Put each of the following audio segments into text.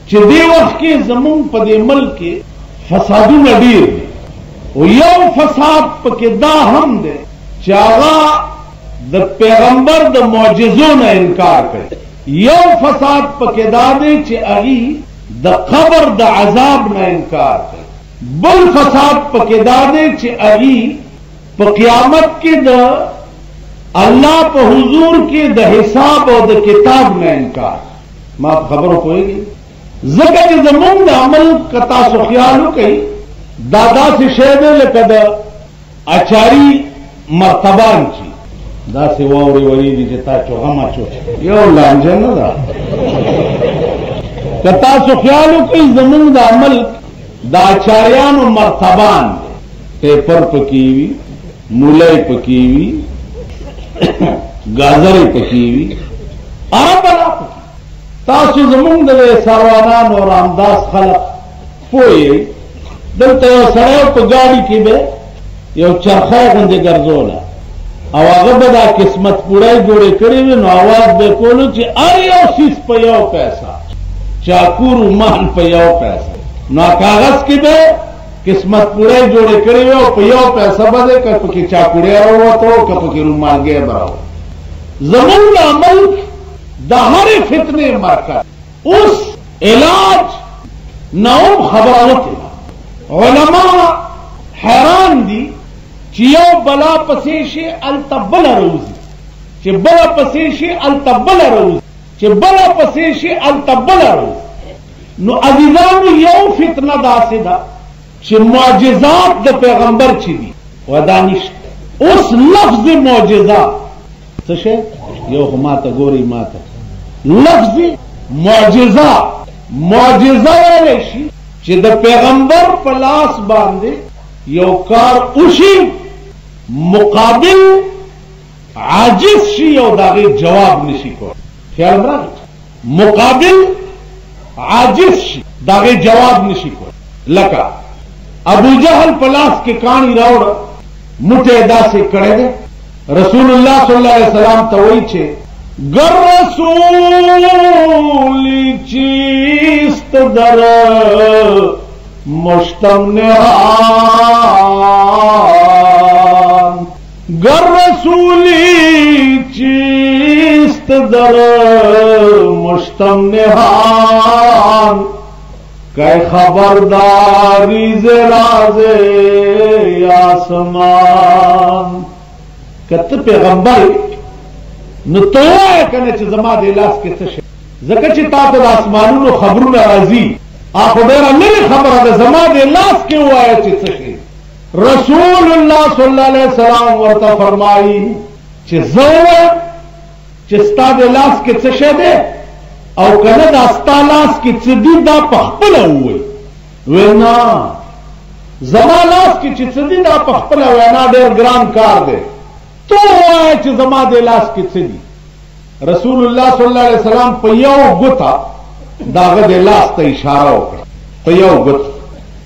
چې دې وخت کې زمونږ په دې ملک کې فسادونه ډېر دي او یو فساد پکې دا هم دی چې هغه د پیغمبر د معجزو نه انکار کوي. یو فساد پکې دا دی چې هغه د قبر د عذاب نه انکار کوي. بل فساد پکې دا دی چې هغه په قیامت کې د الله په حضور کې د حساب او د کتاب نه انکار. ما خبرو پوهیږي ځکه چې زمونږ د عمل کتا سو خیال وکړي دادا سے شی دی لکه د اچاري مرتبان چې داسې واورې ورېږي چې تا چوغم اچو یو لانجه نه ده. که تاسو خیال وکړئ زمونږ د عمل د اچاریانو مرتبان پیپر پکې وي، مولی پکې وي، گازرې پکې وي، اربلا پکې. تاسو زمونږ د سروانان او رامداس خلق پوهیږئ دلته یو سړی په ګاډي کې به یو چرخه غوندې ګرځوله او هغه به دا قسمت پوړی جوړې کړې وي نو اواز به کولو چې هر یو څیز په یو پیسه، چاکو رومال په یو پیسه. نو کاغذ کې به قسمت پوړی جوړې کړې وي او په یو پیسه به دی که پکې چاکوړی راووتو که پکې رومالګی به راووت. زمونږ د عمل د هرې فتنې مرکز اوس علاج نه هم خبره وکړه. علما حیران دي چې یو بلا پسې شي هلته بله روځي، چې بله پسې شي هلته بله روځي، چې بله پسې شي هلته بله روځي. نو عزیزانو یو فتنه داسې ده چې معجزات د پیغمبر چې دي ودا نشته. اوس لفظ معجزات څه شی یو خو ماته ګورئ ماته لفظ معجزه ویلی شي چې د پیغمبر په لاس باندې یو کار وشي مقابل عاجز شي او د هغې جواب نشي کولی. خیال راغی مقابل عاجز شي د هغې جواب نشي کولی. لکه ابو جهل په لاس کې کاڼي راوړه موټی داسې کړی دی رسول الله صلی الله علیه وسلم ته وایي چې گر رسولی چیست در مشتم نهان، گر رسولی چیست در مشتم نهان، کہ خبرداری ز راز آسمان. کته پیغمبر نو تو وایه کنه چې زما د لاس کې څه شی ځکه چې تا ته د اسمانونو خبرونه راځي خو ډېره لرې خبره ده زما د لاس کې ووایه چې څه شی. رسول الله صلی الله علیه وسلم ورته فرمایي چې زه ووایم چې ستا د لاس کې څه شی دی او که نه دا ستا لاس کې څه دي دا په خپله ووایي. وی نه زما لاس کې چې څه دي دا په خپله وینا ډېر ګران کار دی تو وایه چې زما د لاس کې څه دي. رسول الله صلی الله علیه وسلم په یو ګوته د هغه د لاس ته اشاره وکړه، په یو ګوته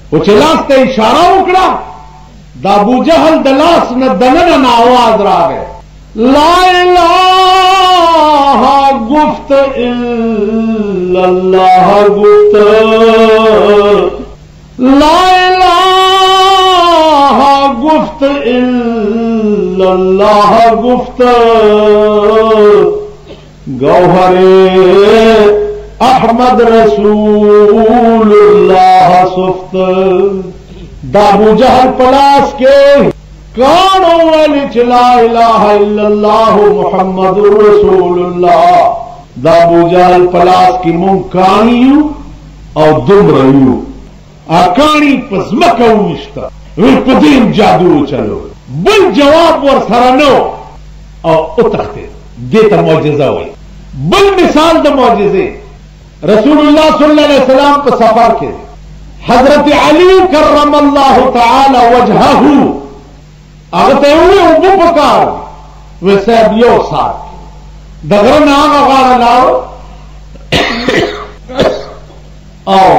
خو چې لاس ته اشاره وکړه د ابو جهل د لاس نه دننه نه آواز راغی لا اله گفت الا الله گفت لا اله گفت الا اللہ گفت گوہر احمد رسول اللہ سفت. دا ابو جہل پلاس کے کانو والی لا الہ الا اللہ محمد رسول اللہ. دا ابو جہل پلاس کی مون کانیو او دم رہیو آکانی پزمکو نشتا وی پدیم جادو چلو بل جواب ور سره نو او اتخته دیتا معجزه وی. بل مثال د معجزه رسول الله صلی الله علیه وسلم په سفر کې حضرت علی کرم الله تعالی وجهه هغه ته وی او په پکار وی صاحب یو سات دغه نه هغه غاړه لاو او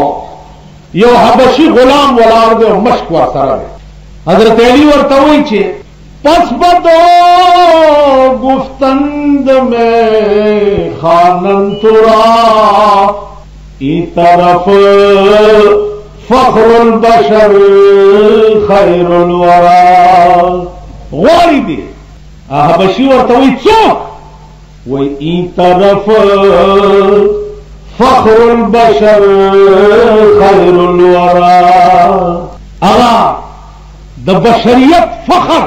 یو حبشی غلام ولاړ دی او مشک ور سره دی. حضرت علی ورته وایي چې پس بدو گفتند میں خانن ترا ای طرف فخر البشر خیر الورا غواری دی حبشی ورته وی څوک وی ای طرف فخر البشر خیر الورا اغا د بشریت فخر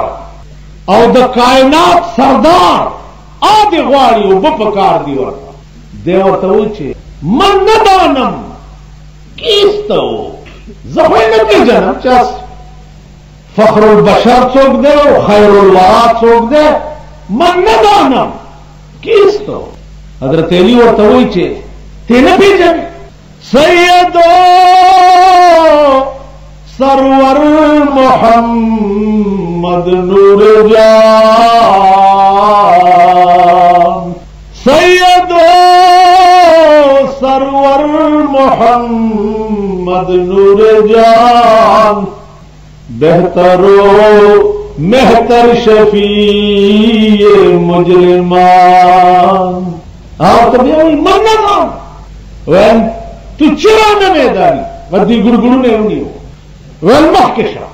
او د کائنات سردار آدی غواری او بپکار دی ورته دی ورته وی چې من ندانم کیسته زه خو یې نه پېژنم چې فخر البشر څوک دی او خیر الورا څوک دی من ندانم کیسته حضرت علی ورته وی چې ته نه پېژنې سیدو سرور محمد نور جان سیدو سرور محمد نور جان بہترو مہتر شفیع مجرمان آپ تو بیاوی من نظام وین تو چرا نمیدانی ودی گرگرو نے انیو وین مخکشا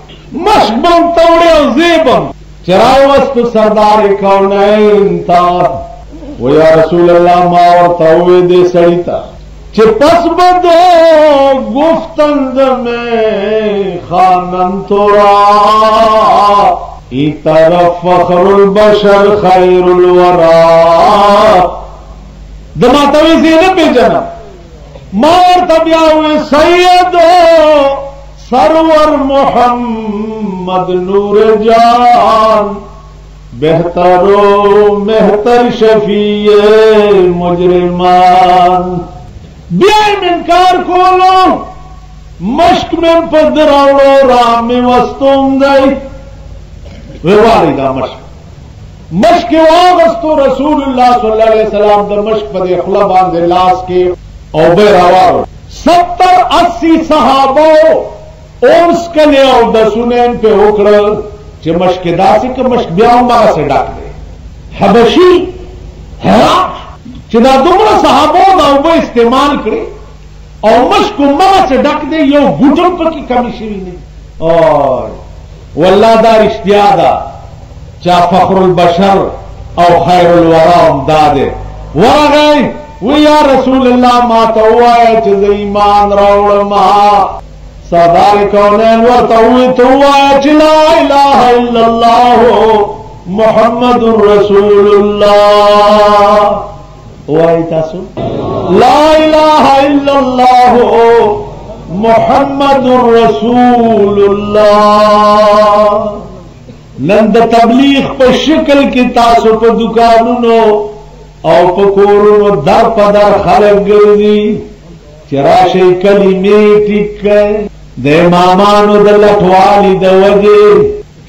مشک بم توڑے و زیبم چرای وست سردار کونین تا و یا رسول اللہ ما ورطاوی دے سڑیتا چه پس بدو گفتند میں خانم تورا ای طرف فخر البشر خیر الورا دماتوی زینہ پہ جنا مار تبیاوی سیدو سرور محمد نور جان بہترو مہتر شفیع مجرمان بیایم انکار کولو مشک میں پدراؤڑو رام میں وستوم دائی ویواری دا مشک واغستو رسول اللہ صلی اللہ علیہ وسلم دا مشک پد اخلبان دے لاس کے او بے روارو 70-80 صحابو اونس کلی او دا سنین پہ اکڑا چه مشک داسی که مشک بیاؤں باغا سے ڈاک دے حبشی حیران چه دا دومره صحابو دا او با استعمال کرے او مشک باغا سے ڈاک دے یو گوٹم پا کی کمی شوی نہیں اور واللہ دا رشتیا دا چا فخر البشر او خیر الورا امدادے ورا گئی وی یا رسول اللہ ما توایا چیز ایمان راوڑ ما سردار کونین ورطاوی توایا چی لا الہ الا اللہ محمد رسول اللہ وائی تاسو لا الہ الا اللہ محمد رسول اللہ نند تبلیغ پا شکل کی تاسو پا دکانونو او پا کورونو در پا در خلق گردی چراشی کلمی ٹک گئے دے مامانو دا لٹوالی دا وجے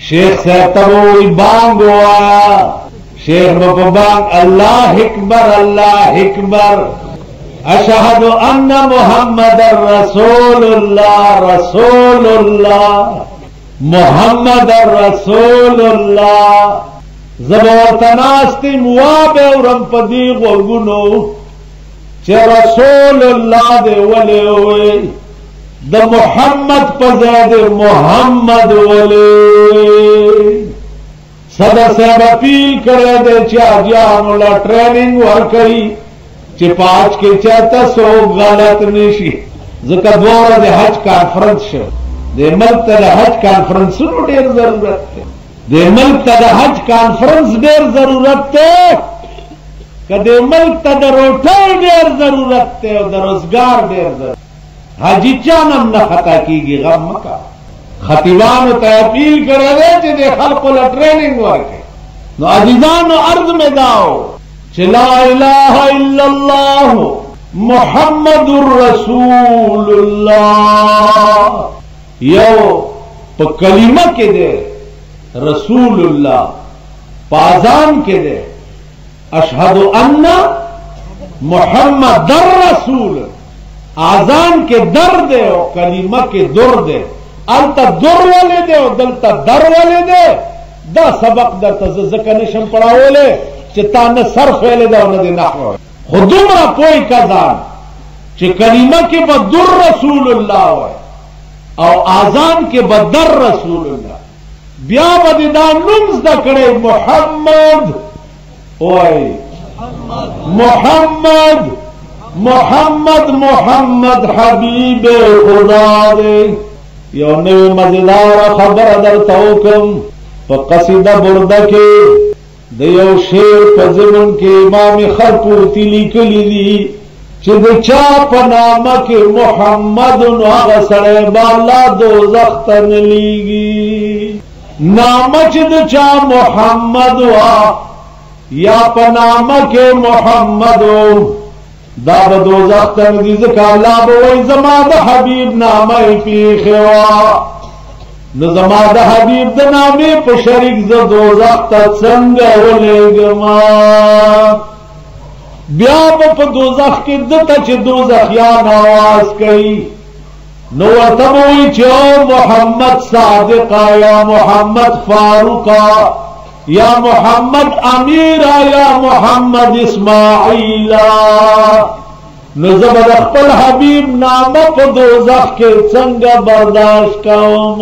شیخ سیتبوی بانگو آیا شیخ بپا بانگ اللہ اکبر اشہد ان محمد رسول اللہ محمد رسول اللہ زبورتناستی مواب اورم پدی غرگنو چه رسول اللہ دے ولی ہوئے دا محمد پزید محمد ولی صدر صاحب اپیل کرے دے چه آجیانو لا ٹریننگ ورکئی چه پاچ کے چاہتا سو غلط نشی ذکر دورا دے حج کانفرنس شو دے ملک تا دے حج کانفرنس سنو دیر ضرورت تے دے ملک تا دے حج کانفرنس دیر ضرورت تے کہ دے ملک تا دے روٹائی دیر ضرورت تے اور دے روزگار دیر ضرورت حاجی چانم نہ خطا کی گی غم مکا خطیبانو تا اپیل کرے دے چے دے خلقو لا ٹریننگ ورکے نو عزیزانو عرض میں داؤ چه لا الہ الا اللہ محمد رسول اللہ یو پا کلمہ کے دے رسول اللہ پازان کے دے اشہد ان محمد در رسول آزان کے در دے و کلمہ کے در دے التا در والے دے و دلتا در والے دے دا سبق در تززکا نشم پڑھاولے چتا نہ صرف ویلے دا نہ دے نحو خودم را پوئی کزان چې کلمه کې به در رسول الله وای او اذان کې به در رسول الله، بیا به دا نوم زده کړی محمد وای محمد محمد محمد حبیب خدا دی. یو نوی مزیدار خبر درته وکم، په قصیده برده کې د یو شعر په ضمن کې امام خرپوتی لیکلی دي چې د چا په نامه کې محمد نو هغه سړی به الله دوزخ ته نه لیږي. نامه چې د چا محمد وا یا په نامه کې محمد دا به دوزخ ته نه ځي، ځکه الله به وایي زما د حبیب نامه یې پیښې وه، نو زما د حبیب د نامې په شریک زه دوزخ ته څنګه ولېږم؟ بیا به په دوزخ کې دته چې دوزخیان آواز کوي نو ورته به وایي چې او محمد صادقه یا محمد فاروقه یا محمد امیرا یا محمد اسماعیلا، نو زه به د خپل حبیب نامه په دوزخ کې څنګه برداشت کوم؟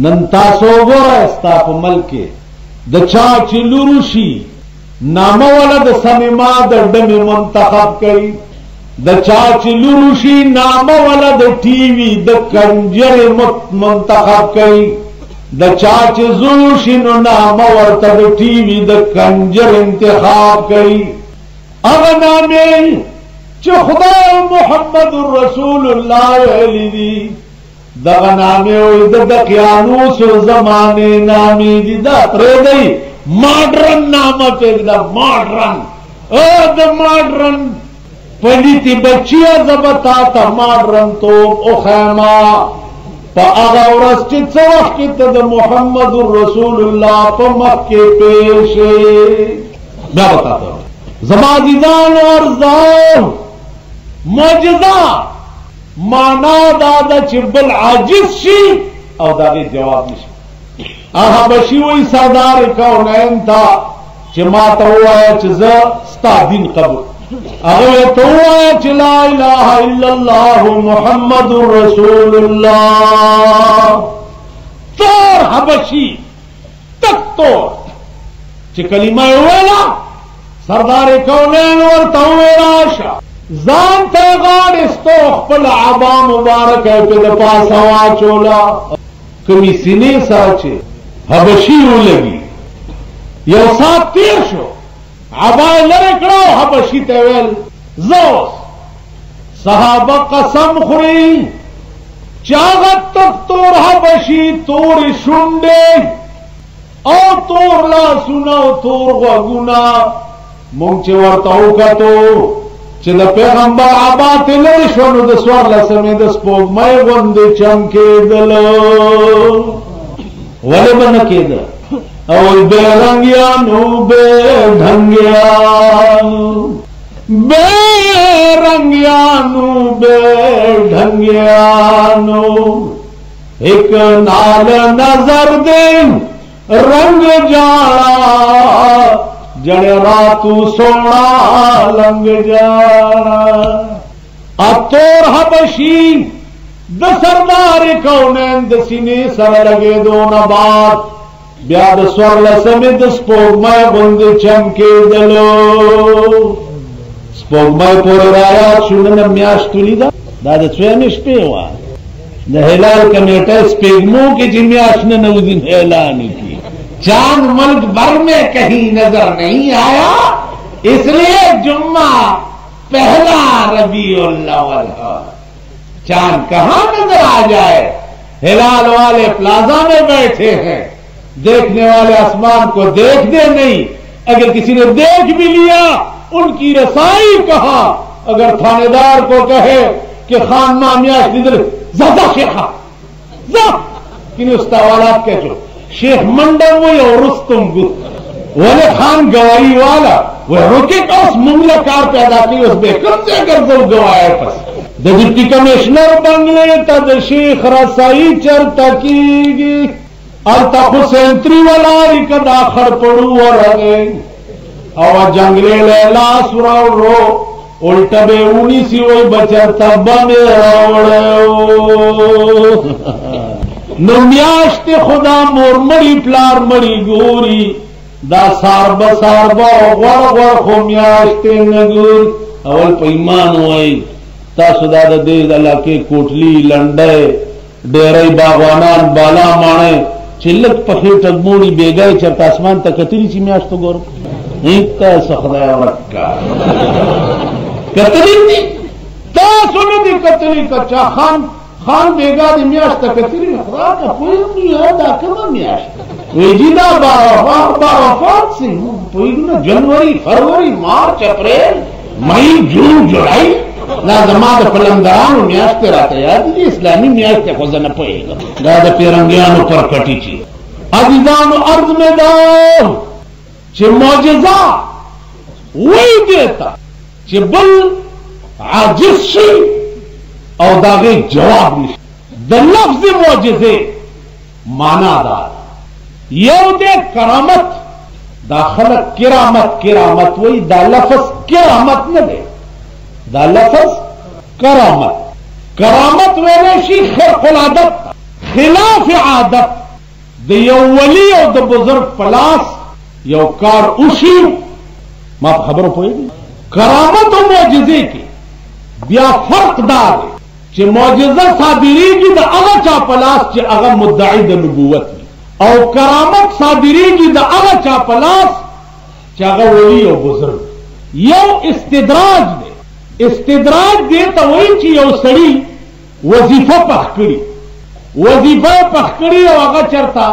نن تاسو وګورئ ستا په ملک کې د چا چې لور شي نامه والا د سینما د ډمې منتخب کوي، د چا چې لور شي نامه والا د ټي وي د کنجرې منتخب کوي، د چا چې زوی شي نو نامه ورته د ټي وي د کنجر انتخاب کوي. هغه نامې چې خدای محمد رسول الله ویلي دي دغه نامې وایي د دقیانوس زمانې نامې دي، دا پرېږدئ ماډرن نامه پرېږده، ماډرن د ماډرن پلیتې بچیه زه به تا ته ماډرن توب وښیمه په هغه ورځ چې څه وخت کې ته د محمد رسول الله په مخ کې پیښ شې. بیا به تا ته زما عزیزانو ارزان معجزه معنا دا ده چې بل عاجز شي او د هغې جواب نشي. هغه بشي وایي سردار کونین ته چې ما ته ووایه چې زه ستا دین قبول، هغه ته ووایه چې لا اله الا الله محمد رسول الله. تور حبشي تک تور چې کلمه یې وویله سردار کونین ورته وویل راشه ځان ته یې غاړېستو خپل عبا مبارکه یې پې د پاسه واچوله، کومې سینې سره چې حبشي ولګي یو ساعت تېر شو عبا یې لرې کړه او حبشي ته ویل زه اوس صحابه قسم خوري چې هغه تک تور حبشي تورې شونډې او تور لاسونه او تور غوږونه مونږ چې ورته وکتو چې د پیغمبر عبا ترې لرې شوه نو د څوارلسمې د سپوږمۍ غوندې چمکېدله. ولې به نه کېده؟ او بے رنگیانو بے ढंगियानो بے رنگیانو بے ढंगियानो ایک نال نظر دے رنگ جانا جڑے راتو سونا لنگ جانا. اتور حبشی د سردار کونین د سینې سره لګېدونه بعد بیا د څوارلسمې د سپوږمۍ غوندې چمکېدلو. سپوږمۍ پورې رایاد شو نن میاشت ولیده دا د څویمې شپې وه د هلال کمیټه سپېږمو کې چې میاشت نه نوځي اعلان کی چاند ملک بھر میں کہیں نظر نہیں آیا اس لیے جمعہ پہلا ربیع الاول ہے. چاند کہاں نظر آ جائے؟ ہلال والے پلازا میں بیٹھے ہیں، دیکھنے والے آسمان کو دیکھتے نہیں، اگر کسی نے دیکھ بھی لیا ان کی رسائی کہاں؟ اگر تھانے دار کو کہے کہ خان مامیاش ادھر زیادہ شیخا کنی استوالات کہتے شیخ منڈم وہ یا رستم گو ولی خان گواہی والا وہ رکے کا اس منگلہ کار پیدا کی اس بے کم سے گردو گواہی پس دا ڈپٹی کمیشنر بنگلے تا دا شیخ رسائی چرتا کی گی التا خسینتری والاری کا داخر پڑو ورگے او جنگلے لیلا سراو رو الٹا بے اونی سی وہی بچر تبا میں راوڑے نمیاشت خدا مور مڑی پلار مڑی گوری دا ساربا ساربا غور غور خو میاشت نگور اول پا ایمان ہوئی تاسو دا دا دید علاقے کوٹلی لنڈے ڈیرائی باغوانان بالا مانے چلک پخیٹ اگموڑی بیگای چرت آسمان تا کتری چی میاشتو گور ایتا سخدای رکا کتری دی تاسو ندی کتری کچا خان بیگا دی میاشت تا کتری خدا کا پوئی نہیں دا کما میاشت ویجی دا بارافات سی پوئی گنا جنوری فروری مارچ اپریل مئی جون جولائی لازمات پلندرانو میاشت راتا یاد دی اسلامی میاشت خوزن پوئی گا دا پیرنگیانو پر کٹی چی عزیزانو ارض میں داو چه معجزہ وی دیتا چه بل عاجز شی او داغی جواب نشی دا لفظ معجزے مانا دار یو دے کرامت دا خلق کرامت وی دا لفظ کرامت نہ دے دا لفظ کرامت ویلشی خرق العادت خلاف عادت دا یو ولی او دا بزرگ پلاس یو کار اوشی ما خبرو پوئی گی کرامت و معجزے کی بیا فرق دار ہے چه معجزہ صادری کی دا اغا چا پلاس چه اغا مدعی دا نبوت کی او کرامت صادری کی دا اغا چا پلاس چه اغا ولی او بزرگ یو استدراج دے تا وہی چی یو سڑی وظیفہ پخ کری او اغا چرتا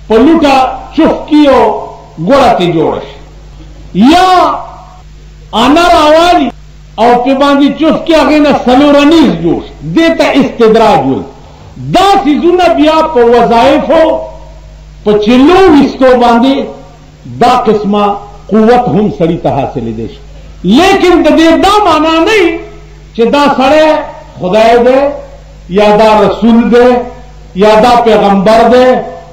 پلوٹا چفکی او گوڑا تی جوڑش یا آنار آوالی او پی باندی چفکی اغینا سلورانیز جوش دیتا استدراج ہوئی دا سیزونا بیا پا وظائفو پا چلو وستو باندی دا قسمہ قوت ہم سڑی تا حاصل دیش لیکن دا مانا نہیں چه دا سڑے خدای دے یا دا رسول دے یا دا پیغمبر دے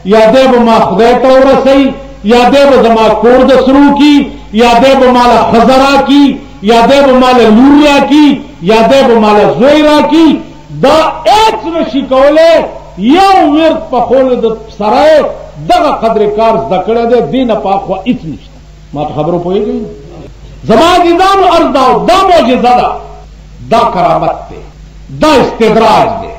یا دے بما خدای تا رسی یا دے بما کورد سرو کی یا دے بمالا خزرہ کی یا دے بمالا لوریا کی یا دے بمالا زویرہ کی دا ایک نشی کولے یا ورد پا خول دا سرائے دا قدر کار زدکڑے دے دین پاکوا ایت نشتا ما پا خبرو پوئے گئی زمان دیدان و ارز داو دا معجزہ دا کرامت دے دا استدراج دے